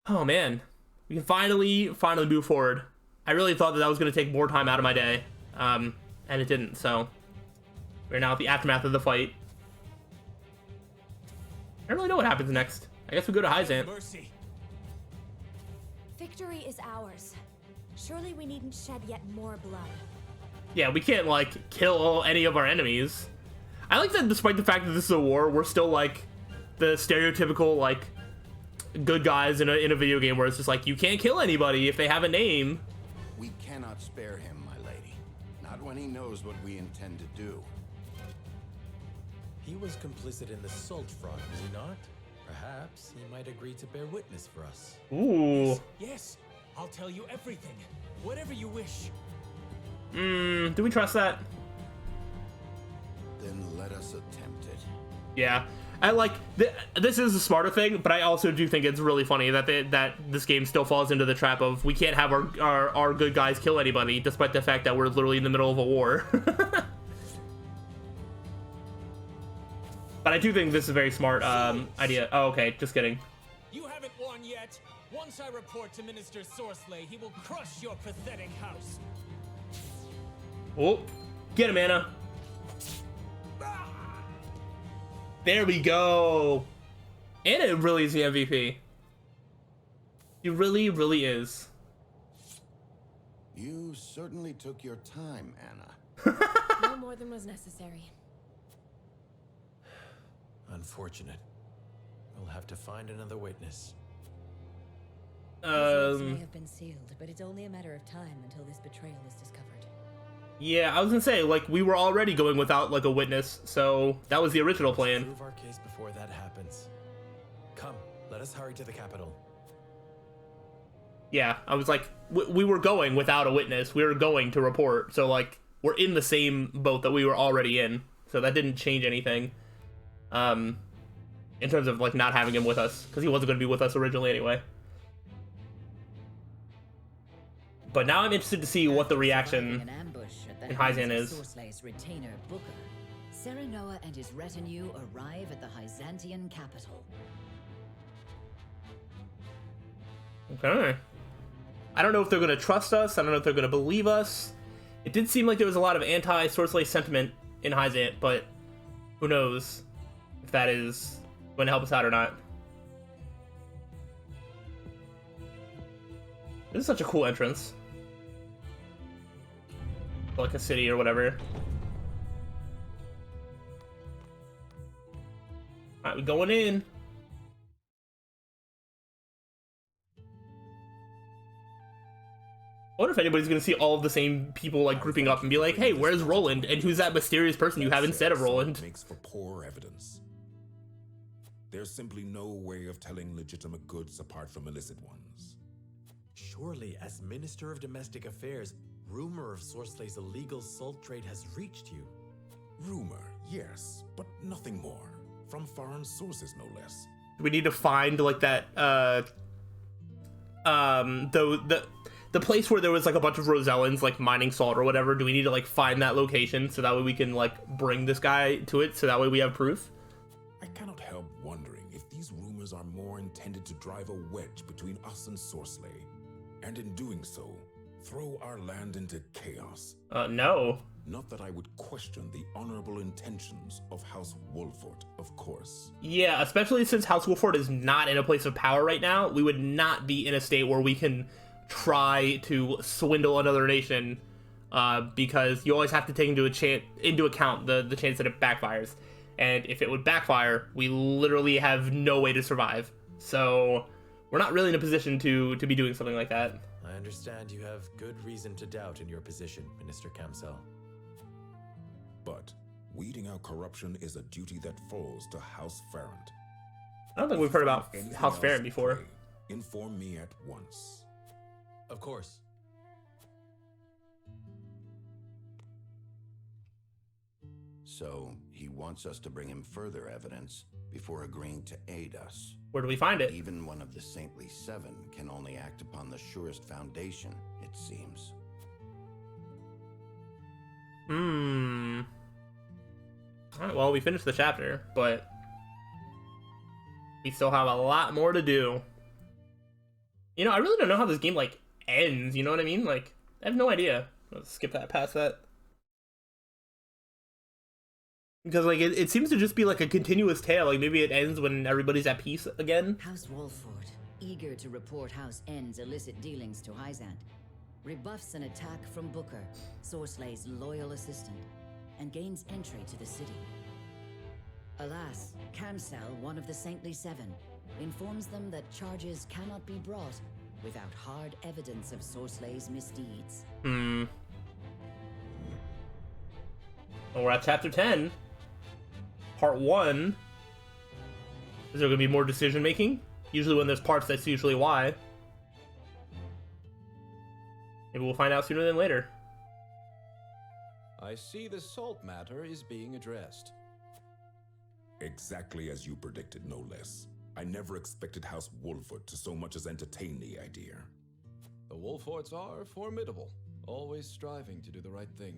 Oh man, we can finally move forward. I really thought that that was going to take more time out of my day, and it didn't. So we're now at the aftermath of the fight. I don't really know what happens next. I guess we go to Hyzant. Mercy. Victory is ours. Surely we needn't shed yet more blood. Yeah, we can't like kill any of our enemies. I like that despite the fact that this is a war, we're still like the stereotypical like good guys in a video game where it's just like you can't kill anybody if they have a name. We cannot spare him, my lady. Not when he knows what we intend to do. He was complicit in the salt fraud, was he not? Perhaps he might agree to bear witness for us. Ooh. Yes, I'll tell you everything. Whatever you wish. Do we trust that? Then let us attempt it. Yeah. I like this is a smarter thing, but I also do think it's really funny that that this game still falls into the trap of we can't have our good guys kill anybody, despite the fact that we're literally in the middle of a war. But I do think this is a very smart idea. Oh, okay, just kidding. You haven't won yet. Once I report to Minister Sorsley, he will crush your pathetic house. Oh, get him, Anna. There we go. Anna really is the MVP. He really, really is. You certainly took your time, Anna. No more than was necessary. Unfortunate. We'll have to find another witness. The may have been sealed, but it's only a matter of time until this betrayal is discovered. Yeah, I was gonna say, like, we were already going without, like, a witness, so that was the original Let's plan. prove our case before that happens. Come, let us hurry to the capital. Yeah, I was like, we were going without a witness. We were going to report, so, like, we're in the same boat that we were already in, so that didn't change anything. In terms of, like, not having him with us, because he wasn't going to be with us originally anyway. But now I'm interested to see what the reaction in Hyzant is. Sorslay's retainer, Booker. Serenoa and his retinue arrive at the Hyzantian capital. Okay. I don't know if they're going to trust us. I don't know if they're going to believe us. It did seem like there was a lot of anti-Sorsley sentiment in Hyzant, but who knows if that is going to help us out or not. This is such a cool entrance. Like a city or whatever. Alright, we're going in. I wonder if anybody's gonna see all of the same people like grouping up and be like, hey, where's Roland? And who's that mysterious person you have instead of Roland? Makes for poor evidence. There's simply no way of telling legitimate goods apart from illicit ones. Surely, as Minister of Domestic Affairs, rumor of Sorslay's illegal salt trade has reached you. Rumor, yes, but nothing more. From foreign sources, no less. We need to find like that the place where there was like a bunch of Rosellans like mining salt or whatever. Do we need to like find that location so that way we can like bring this guy to it so that way we have proof? I cannot help wondering if these rumors are more intended to drive a wedge between us and Sorsley, and in doing so, throw our land into chaos. No. Not that I would question the honorable intentions of House Wolford, of course. Yeah, especially since House Wolford is not in a place of power right now, we would not be in a state where we can try to swindle another nation, because you always have to take into account the chance that it backfires. And if it would backfire, we literally have no way to survive. So we're not really in a position to be doing something like that. I understand you have good reason to doubt in your position, Minister Kamsel. But weeding out corruption is a duty that falls to House Farrant. I don't think we've heard about Anything House else, Farrant before. pray, inform me at once. Of course. So he wants us to bring him further evidence before agreeing to aid us. Where do we find it? Even one of the Saintly Seven can only act upon the surest foundation, it seems. Alright, well, we finished the chapter, but we still have a lot more to do. You know, I really don't know how this game, like, ends, you know what I mean? Like, I have no idea. Let's skip that, past that. Because, like, it seems to just be, like, a continuous tale. Like, maybe it ends when everybody's at peace again. House Wolford, eager to report House N's illicit dealings to Hyzant, rebuffs an attack from Booker, Sorslay's loyal assistant, and gains entry to the city. Alas, Kamsel, one of the Saintly Seven, informs them that charges cannot be brought without hard evidence of Sorslay's misdeeds. Well, we're at chapter 10. Part 1. Is there going to be more decision making? Usually when there's parts, that's usually why. Maybe we'll find out sooner than later. I see the salt matter is being addressed. Exactly as you predicted, no less. I never expected House Wolford to so much as entertain the idea. The Wolfords are formidable, always striving to do the right thing.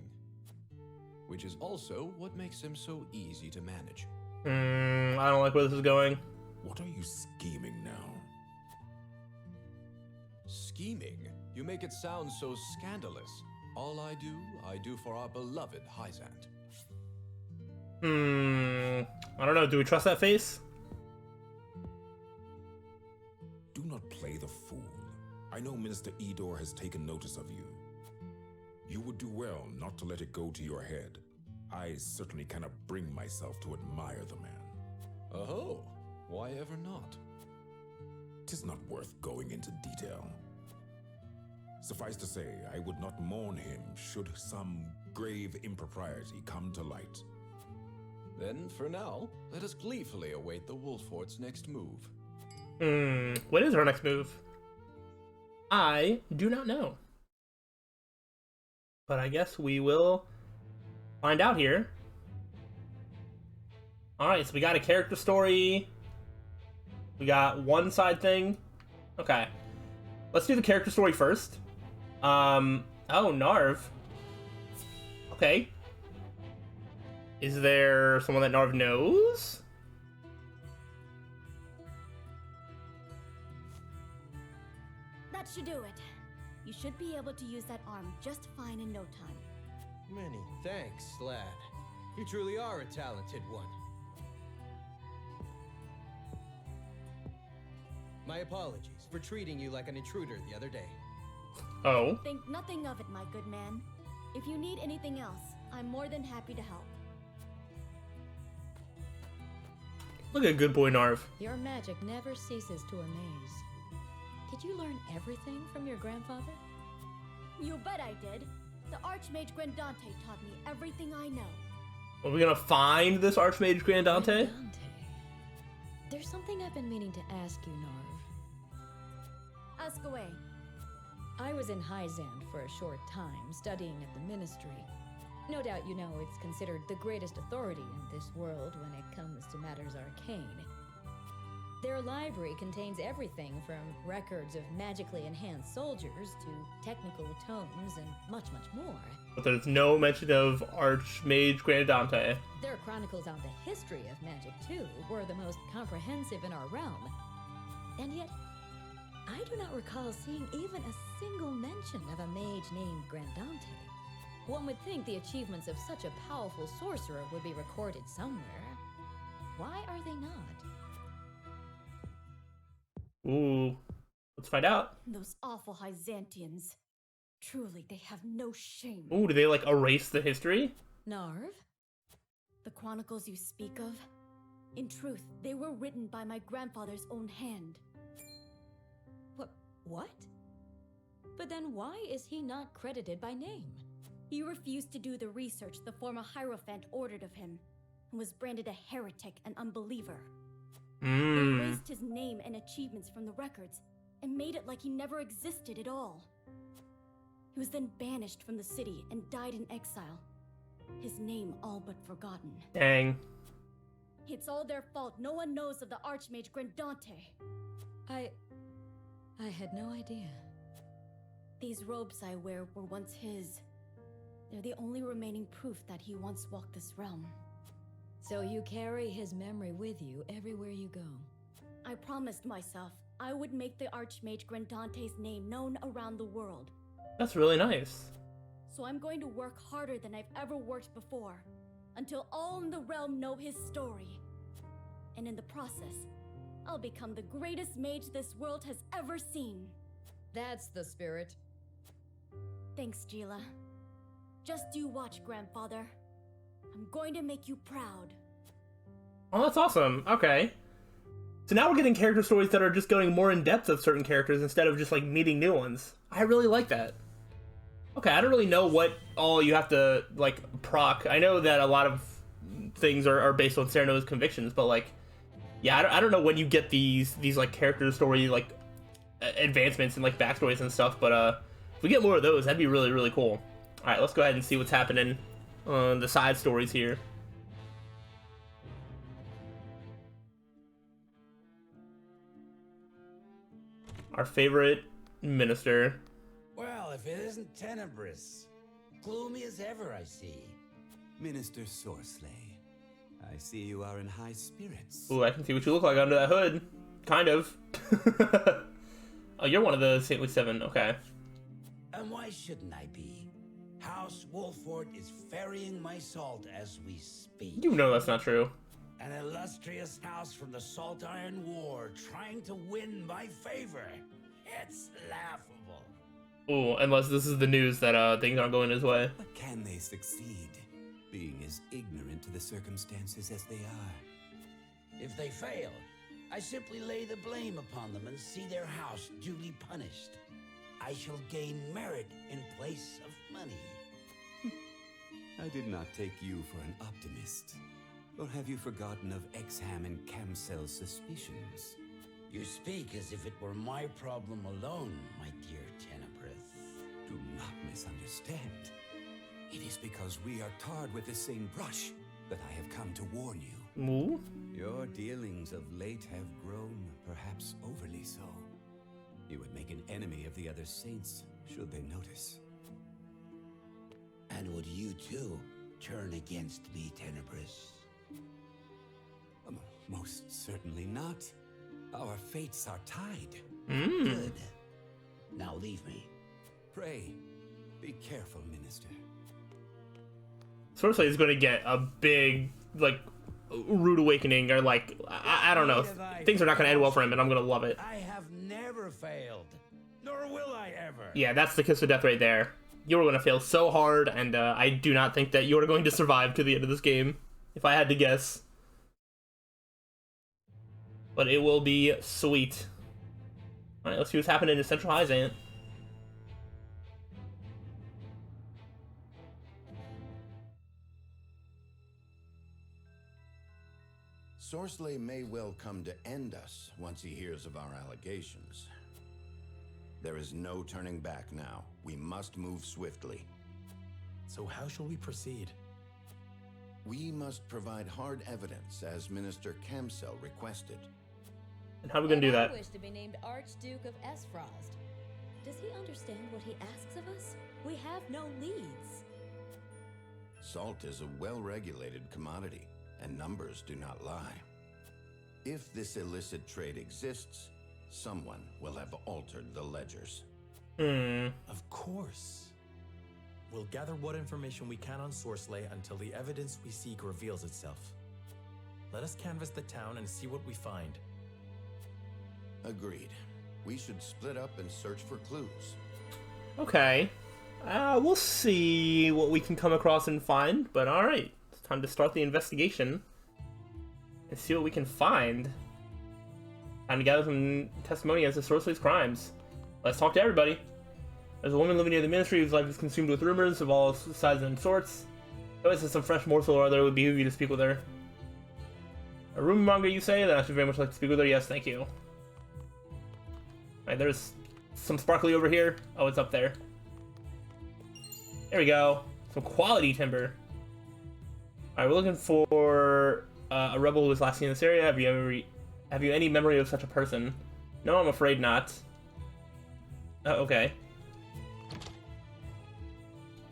Which is also what makes them so easy to manage. I don't like where this is going. What are you scheming now? Scheming? You make it sound so scandalous. All I do for our beloved Hyzant. I don't know. Do we trust that face? Do not play the fool. I know Minister Edor has taken notice of you. You would do well not to let it go to your head. I certainly cannot bring myself to admire the man. Oh, why ever not? 'Tis not worth going into detail. Suffice to say, I would not mourn him should some grave impropriety come to light. Then, for now, let us gleefully await the Wolford's next move. What is our next move? I do not know. But I guess we will find out here. Alright, so we got a character story. We got one side thing. Okay. Let's do the character story first. Oh, Narv. Okay. Is there someone that Narv knows? That should do it. You should be able to use that arm just fine in no time. Many thanks, lad. You truly are a talented one. My apologies for treating you like an intruder the other day. Oh. Think nothing of it, my good man. If you need anything else, I'm more than happy to help. Look at good boy Narv. Your magic never ceases to amaze. Did you learn everything from your grandfather? You bet I did. The Archmage Grandante taught me everything I know. Are we gonna find this Archmage Grandante? There's something I've been meaning to ask you, Narv. Ask away. I was in Hyzant for a short time, studying at the Ministry. No doubt you know it's considered the greatest authority in this world when it comes to matters arcane. Their library contains everything from records of magically enhanced soldiers to technical tomes and much, much more. But there's no mention of Archmage Grandante. Their chronicles on the history of magic, too, were the most comprehensive in our realm. And yet, I do not recall seeing even a single mention of a mage named Grandante. One would think the achievements of such a powerful sorcerer would be recorded somewhere. Why are they not? Ooh. Let's find out. Those awful Hyzantians. Truly, they have no shame. Ooh, do they, like, erase the history? Narv? The chronicles you speak of? In truth, they were written by my grandfather's own hand. What? But then why is he not credited by name? He refused to do the research the former Hierophant ordered of him, and was branded a heretic and unbeliever. They erased his name and achievements from the records, and made it like he never existed at all. He was then banished from the city and died in exile, his name all but forgotten. Dang. It's all their fault. No one knows of the Archmage Grandante. I had no idea. These robes I wear were once his. They're the only remaining proof that he once walked this realm. So you carry his memory with you everywhere you go. I promised myself I would make the Archmage Grandante's name known around the world. That's really nice. So I'm going to work harder than I've ever worked before, until all in the realm know his story. And in the process, I'll become the greatest mage this world has ever seen. That's the spirit. Thanks, Gila. Just you watch, Grandfather. I'm going to make you proud. Oh, that's awesome. Okay. So now we're getting character stories that are just going more in depth of certain characters instead of just like meeting new ones. I really like that. Okay, I don't really know what all you have to like proc. I know that a lot of things are based on Cyrano's convictions, but like, yeah, I don't know when you get these like character story like advancements and like backstories and stuff. But if we get more of those, that'd be really, really cool. All right, let's go ahead and see what's happening on the side stories here. Our favorite minister. Well, if it isn't Tenebris. Gloomy as ever, I see. Minister Sorsley, I see you are in high spirits. Ooh, I can see what you look like under that hood. Kind of. Oh, you're one of the Saintly Seven. Okay. And why shouldn't I be? House Wolford is ferrying my salt as we speak. You know that's not true. An illustrious house from the Salt Iron War trying to win my favor. It's laughable. Ooh, unless this is the news that things aren't going his way. But can they succeed, being as ignorant to the circumstances as they are? If they fail, I simply lay the blame upon them and see their house duly punished. I shall gain merit in place of money. I did not take you for an optimist. Or have you forgotten of Exham and Camsel's suspicions? You speak as if it were my problem alone, my dear Tenebrith. Do not misunderstand. It is because we are tarred with the same brush that I have come to warn you. Ooh. Your dealings of late have grown, perhaps overly so. You would make an enemy of the other saints, should they notice. And would you too turn against me, Tenebris? Most certainly not. Our fates are tied. Good. Now leave me. Pray, be careful, Minister. Sorcery is going to get a big, like, rude awakening, or like, I don't know. Things are not going to end well for him, and I'm going to love it. I have never failed, nor will I ever. Yeah, that's the kiss of death right there. You are going to fail so hard, and I do not think that you are going to survive to the end of this game, if I had to guess. But it will be sweet. Alright, let's see what's happening in Central Hyzant. Sorsley may well come to end us once he hears of our allegations. There is no turning back now. We must move swiftly. So how shall we proceed? We must provide hard evidence, as Minister Camsel requested. And how are we going to do that? I wish to be named Archduke of Esfrost. Does he understand what he asks of us? We have no leads. Salt is a well-regulated commodity, and numbers do not lie. If this illicit trade exists, someone will have altered the ledgers. Of course. We'll gather what information we can on Sorsley until the evidence we seek reveals itself. Let us canvass the town and see what we find. Agreed. We should split up and search for clues. Okay. We'll see what we can come across and find, but alright. It's time to start the investigation and see what we can find. Time to gather some testimony as to Sorsley's crimes. Let's talk to everybody. There's a woman living near the ministry whose life is consumed with rumors of all sizes and sorts. She always has some fresh morsel or other. It would behoove you to speak with her. A rumor monger, you say? Then I should very much like to speak with her. Yes, thank you. Alright, there's some sparkly over here. Oh, it's up there. There we go. Some quality timber. Alright, we're looking for a rebel who was last seen in this area. Have you any memory of such a person? No, I'm afraid not. Oh, okay.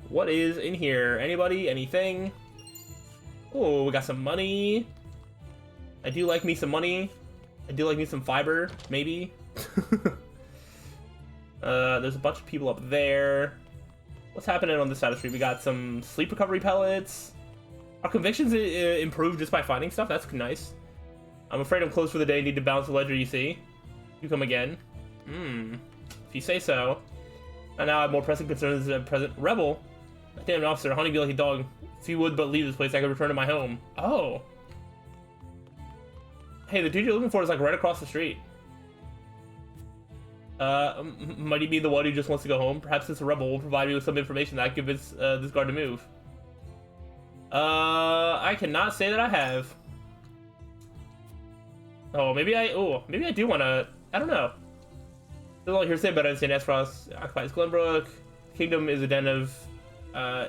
What is in here? Anybody? Anything? Oh, we got some money. I do like me some money. I do like me some fiber, maybe. There's a bunch of people up there. What's happening on this side of the street? We got some sleep recovery pellets. Our convictions improved just by finding stuff. That's nice. I'm afraid I'm closed for the day. Need to balance the ledger, you see. You come again. If you say so. And now I have more pressing concerns than present. Rebel? Damn officer, honey be like a dog. If you would but leave this place, I could return to my home. Oh. Hey, the dude you're looking for is like right across the street. Might he be the one who just wants to go home? Perhaps this rebel will provide me with some information that convince this guard to move. I cannot say that I have. Maybe I do want to. I don't know. There's all hearsay about St. Aspros occupies Glenbrook. The kingdom is a den of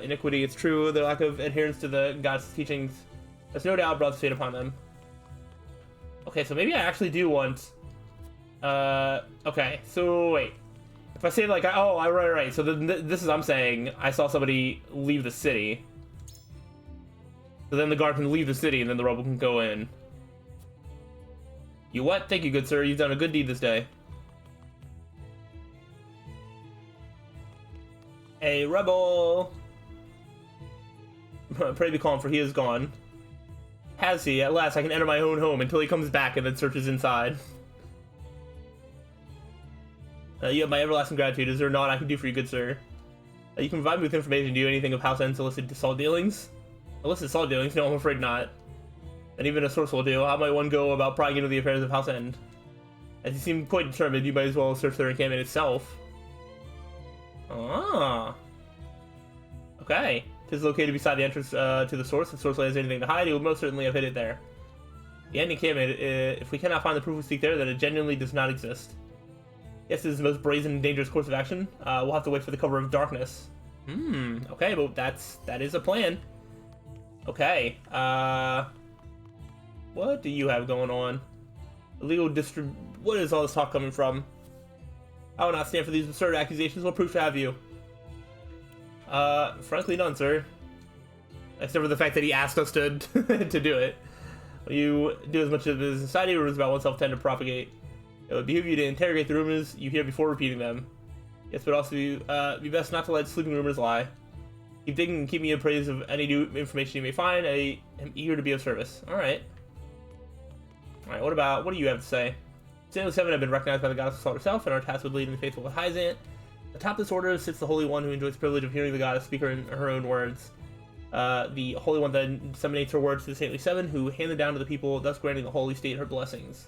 iniquity. It's true. The lack of adherence to the gods' teachings has no doubt brought fate upon them. Okay, so maybe I actually do want. Okay, so wait. If I say like, right. So this is I'm saying I saw somebody leave the city. So then the guard can leave the city, and then the rebel can go in. You what? Thank you, good sir. You've done a good deed this day. A rebel. Pray be calm, for he is gone. Has he? At last, I can enter my own home until he comes back and then searches inside. You have my everlasting gratitude. Is there naught I can do for you, good sir? You can provide me with information. Do you anything of House End's illicit salt dealings? Illicit salt dealings? No, I'm afraid not. And even a source will do. How might one go about prying into the affairs of House End? As you seem quite determined, you might as well search their encampment itself. Ah. Okay. It is located beside the entrance to the source. If Source has anything to hide, he will most certainly have hid it there. The end encampment, if we cannot find the proof we seek there, then it genuinely does not exist. Yes, this is the most brazen and dangerous course of action. We'll have to wait for the cover of darkness. Okay, but that is a plan. Okay, what do you have going on? Illegal what is all this talk coming from? I will not stand for these absurd accusations. What proof have you? Frankly, none, sir. Except for the fact that he asked us to to do it. You do as much of the society rumors about oneself tend to propagate. It would behoove you to interrogate the rumors you hear before repeating them. Yes, but also be best not to let sleeping rumors lie. Keep digging and keep me appraised of any new information you may find. I am eager to be of service. Alright. Alright, what do you have to say? Stanley 7 have been recognized by the goddess of Salt herself and are tasked with leading the faithful with Hyzant. Atop this order sits the Holy One who enjoys the privilege of hearing the goddess speak in her own words. The Holy One then disseminates her words to the Saintly Seven, who hand them down to the people, thus granting the Holy State her blessings.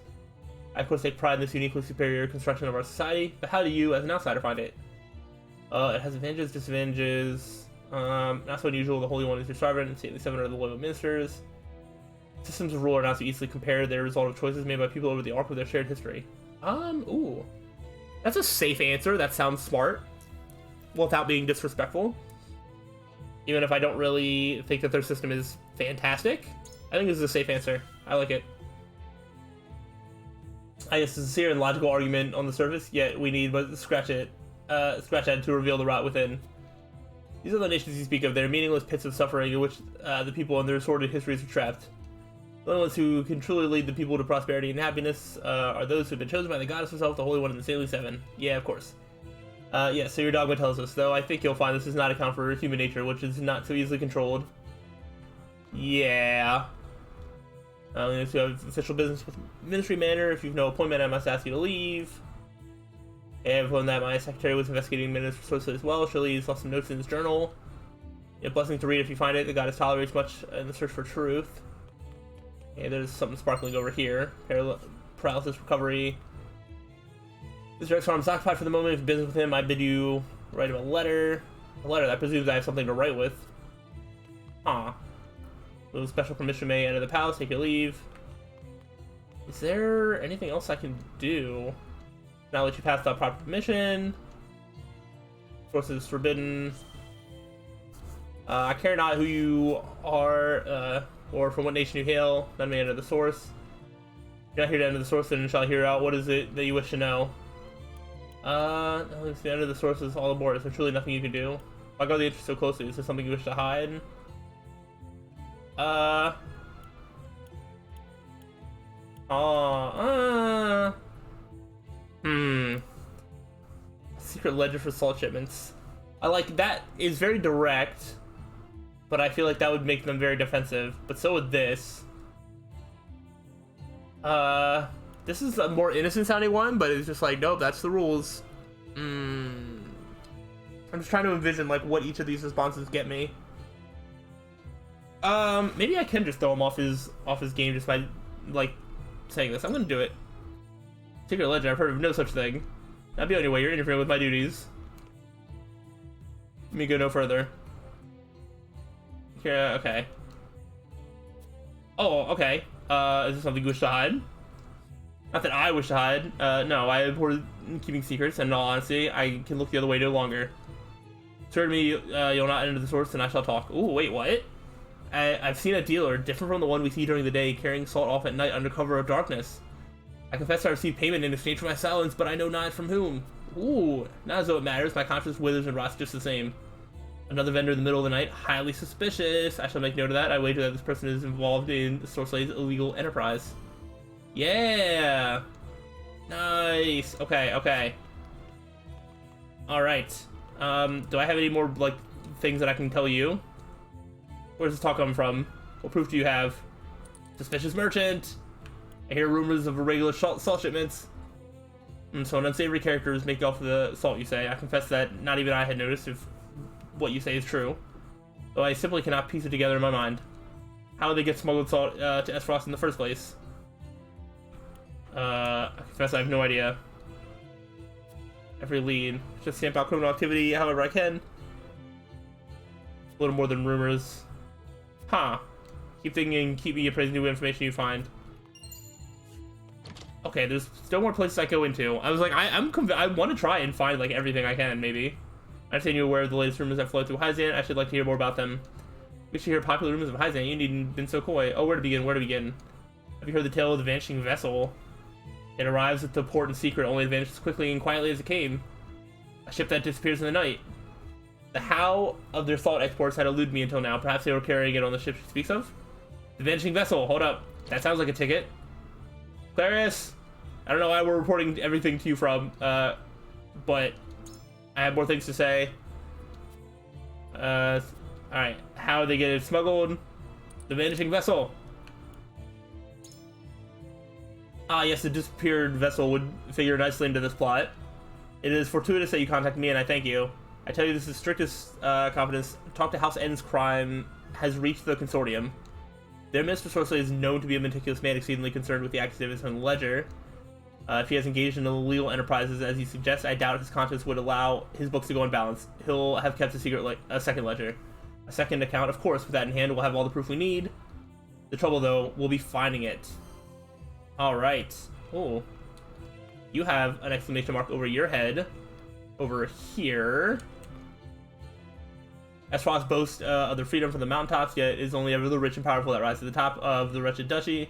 I of course take pride in this uniquely superior construction of our society, but how do you, as an outsider, find it? It has advantages, disadvantages. Not so unusual. The Holy One is your sovereign, and Saintly Seven are the loyal ministers. Systems of rule are not so easily compared. They're a result of choices made by people over the arc of their shared history. Ooh. That's a safe answer. That sounds smart. Without being disrespectful. Even if I don't really think that their system is fantastic. I think this is a safe answer. I like it. I guess a sincere and logical argument on the surface, yet we need but scratch at to reveal the rot within. These are the nations you speak of. They're meaningless pits of suffering in which the people and their sordid histories are trapped. The only ones who can truly lead the people to prosperity and happiness are those who have been chosen by the goddess herself, the Holy One, and the Saintly Seven. Yeah, of course. Yeah, so your dogma tells us, though I think you'll find this does not account for human nature, which is not so easily controlled. Yeah. If you have official business with Ministry Manor, if you've no appointment, I must ask you to leave. And from that, my secretary was investigating Minister Source as well. Shirley's left some notes in his journal. A blessing to read if you find it. The goddess tolerates much in the search for truth. Okay, there's something sparkling over here. Paralysis recovery. This Rex Farm is occupied for the moment. If you're business with him, I bid you write him a letter. A letter that presumes I have something to write with. With special permission may enter the palace, take your leave. Is there anything else I can do? Now let you pass without proper permission. Sources forbidden. I care not who you are, or from what nation you hail. None may enter the source. You're not here to enter the source, then shall I hear out. What is it that you wish to know? If you enter the source is all aboard. Is there truly nothing you can do? Why guard the interest so closely? Is there something you wish to hide? Secret ledger for salt shipments. I like that. Is very direct, but I feel like that would make them very defensive. But so would this. This is a more innocent sounding one, but it's just like, nope, that's the rules. I'm just trying to envision like what each of these responses get me. Maybe I can just throw him off his game just by like saying this. I'm gonna do it. Secret ledger. I've heard of no such thing. That'd be the only way. You're interfering with my duties. Let me go no further. Yeah. Okay. Oh. Okay. Is this something you wish to hide? Not that I wish to hide. No, I abhor keeping secrets, and in all honesty, I can look the other way no longer. Swear to me, you'll not enter the source, and I shall talk. Ooh, wait, what? I've seen a dealer, different from the one we see during the day, carrying salt off at night under cover of darkness. I confess I received payment in exchange for my silence, but I know not from whom. Ooh, not as though it matters. My conscience withers and rots just the same. Another vendor in the middle of the night, highly suspicious. I shall make note of that. I wager that this person is involved in Sorcelai's illegal enterprise. Yeah! Nice! Okay, okay. Alright. Do I have any more, like, things that I can tell you? Where's this talk come from? What proof do you have? Suspicious merchant! I hear rumors of irregular salt shipments. So an unsavory character is making off the salt, you say. I confess that not even I had noticed if what you say is true. Though I simply cannot piece it together in my mind. How did they get smuggled salt to Esfrost in the first place? I confess I have no idea. Every lead. Just stamp out criminal activity however I can. A little more than rumors. Huh. Keep thinking, keep me appraised new information you find. Okay, there's still more places I go into. I was like, I want to try and find like everything I can, maybe. I understand you're aware of the latest rumors that flow through Hyzan. I should like to hear more about them. We should hear popular rumors of Hyzan. You needn't been so coy. Oh, where to begin? Where to begin? Have you heard the tale of the vanishing vessel? It arrives at the port in secret, only to vanish as quickly and quietly as it came. A ship that disappears in the night. The how of their salt exports had eluded me until now. Perhaps they were carrying it on the ship she speaks of? The vanishing vessel. Hold up. That sounds like a ticket. Clarice! I don't know why we're reporting everything to you from, but I have more things to say. Alright. How they get it smuggled? The vanishing vessel. Ah, yes, the disappeared vessel would figure nicely into this plot. It is fortuitous that you contacted me, and I thank you. I tell you this is strictest confidence. Talk to House N's crime has reached the consortium. Their Mr. Sorcerer is known to be a meticulous man exceedingly concerned with the activities on the ledger. If he has engaged in illegal enterprises, as he suggests, I doubt his conscience would allow his books to go unbalanced. He'll have kept a secret, a second ledger. A second account, of course. With that in hand, we'll have all the proof we need. The trouble, though, will be finding it. Alright. Oh. You have an exclamation mark over your head. Over here. Esfrost boasts of their freedom from the mountaintops, yet is only ever the rich and powerful that rise to the top of the wretched duchy.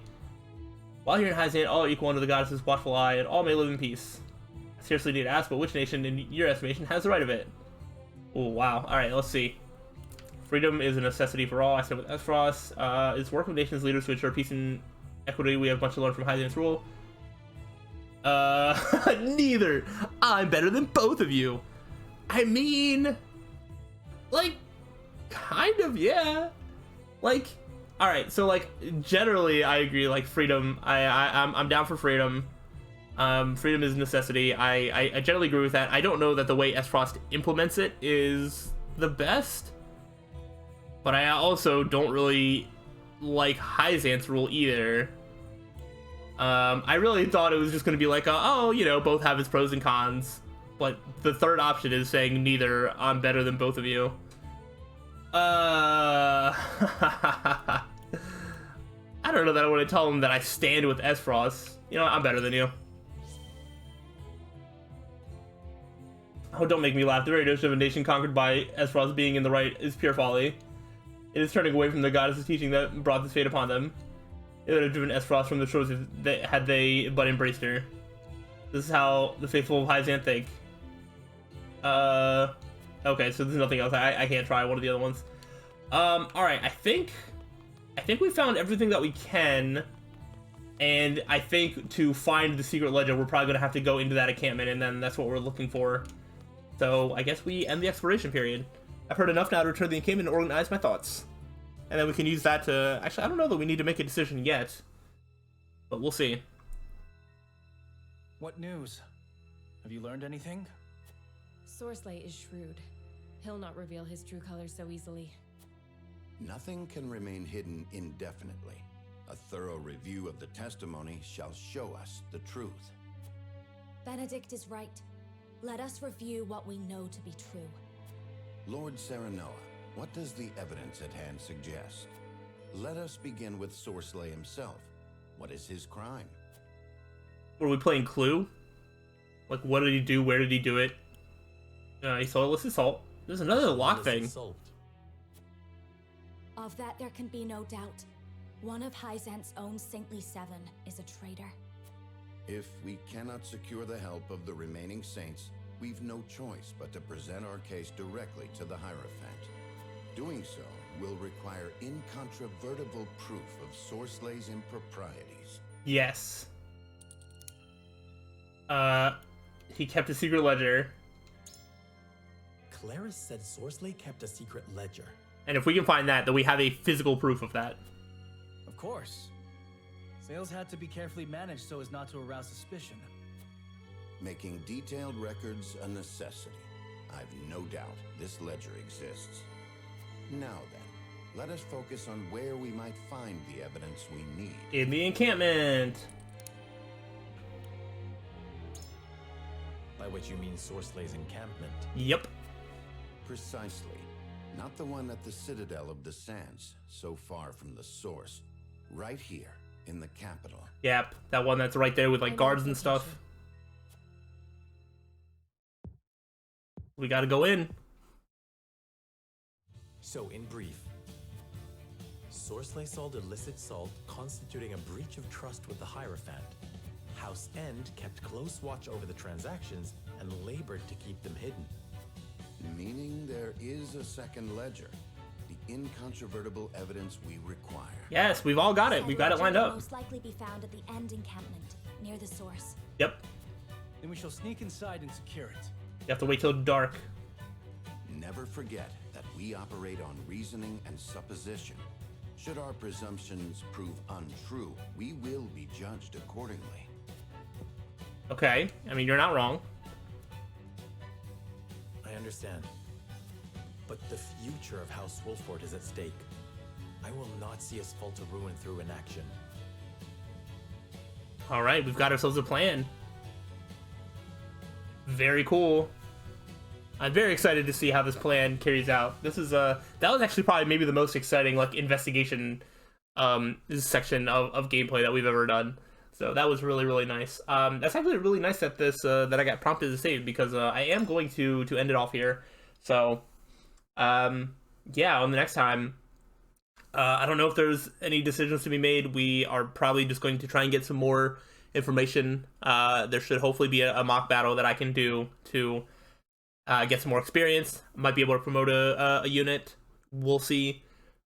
While here in Hyzan, all are equal under the goddess's watchful eye, and all may live in peace. I seriously need to ask, but which nation, in your estimation, has the right of it? Oh, wow. Alright, let's see. Freedom is a necessity for all. I stand with Esfrost. It's work of nations leaders to ensure peace and equity. We have much to learn from Hyzan's rule. Neither. I'm better than both of you. I mean, like, kind of, yeah. Like, all right. So, like, generally, I agree. Like, freedom. I'm down for freedom. Freedom is a necessity. I generally agree with that. I don't know that the way Esfrost implements it is the best, but I also don't really like Hyzan's rule either. I really thought it was just going to be like, oh, you know, both have its pros and cons. But the third option is saying neither. I'm better than both of you. I don't know that I want to tell him that I stand with Esfrost. You know, I'm better than you. Oh, don't make me laugh. The very notion of a nation conquered by Esfrost being in the right is pure folly. It is turning away from the goddess's teaching that brought this fate upon them. It would have driven Esfrost from the shores had they but embraced her. This is how the faithful of Hyzan think. Okay, so there's nothing else. I can't try one of the other ones. Alright, I think we found everything that we can. And I think to find the secret ledger, we're probably going to have to go into that encampment, and then that's what we're looking for. So I guess we end the exploration period. I've heard enough now to return to the encampment and organize my thoughts. And then we can use that to... Actually, I don't know that we need to make a decision yet. But we'll see. What news? Have you learned anything? Sorsley is shrewd. He'll not reveal his true colors so easily. Nothing can remain hidden indefinitely. A thorough review of the testimony shall show us the truth. Benedict is right. Let us review what we know to be true. Lord Serenoa, what does the evidence at hand suggest? Let us begin with Sorsley himself. What is his crime? Were we playing Clue? Like, what did he do? Where did he do it? He saw illicit salt. There's another lock thing. Of that there can be no doubt. One of Hyzant's own Saintly Seven is a traitor. If we cannot secure the help of the remaining saints, we've no choice but to present our case directly to the Hierophant. Doing so will require incontrovertible proof of Sorsley's improprieties. Yes. He kept a secret ledger. Claris said Sorsley kept a secret ledger. And if we can find that, then we have a physical proof of that. Of course. Sales had to be carefully managed so as not to arouse suspicion. Making detailed records a necessity. I've no doubt this ledger exists. Now then, let us focus on where we might find the evidence we need. In the encampment! By which you mean Sorsley's encampment? Yep. Precisely. Not the one at the Citadel of the Sands, so far from the source. Right here, in the capital. Yep, that one that's right there with like guards and stuff. We gotta go in. So, in brief, Sorsley sold illicit salt, constituting a breach of trust with the Hierophant. House End kept close watch over the transactions and labored to keep them hidden. Meaning there is a second ledger. The incontrovertible evidence we require. Yes, we've all got it. We've got it lined up. Most likely be found at the End encampment, near the source. Yep. Then we shall sneak inside and secure it. You have to wait till dark. Never forget that we operate on reasoning and supposition. Should our presumptions prove untrue, we will be judged accordingly. Okay, I mean, you're not wrong. I understand. But the future of House Wolford is at stake. I will not see us fall to ruin through inaction. Alright, we've got ourselves a plan. Very cool. I'm very excited to see how this plan carries out. This is that was actually probably maybe the most exciting like investigation section of gameplay that we've ever done. So that was really, really nice. That's actually really nice that this that I got prompted to save, because I am going to end it off here. So yeah, on the next time, I don't know if there's any decisions to be made. We are probably just going to try and get some more information. There should hopefully be a mock battle that I can do to get some more experience. Might be able to promote a unit. We'll see.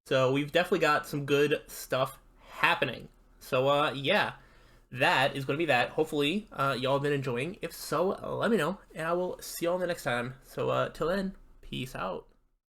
So we've definitely got some good stuff happening. So yeah, that is going to be that. Hopefully y'all have been enjoying. If so, let me know, and I will see y'all in the next time. So till then, peace out.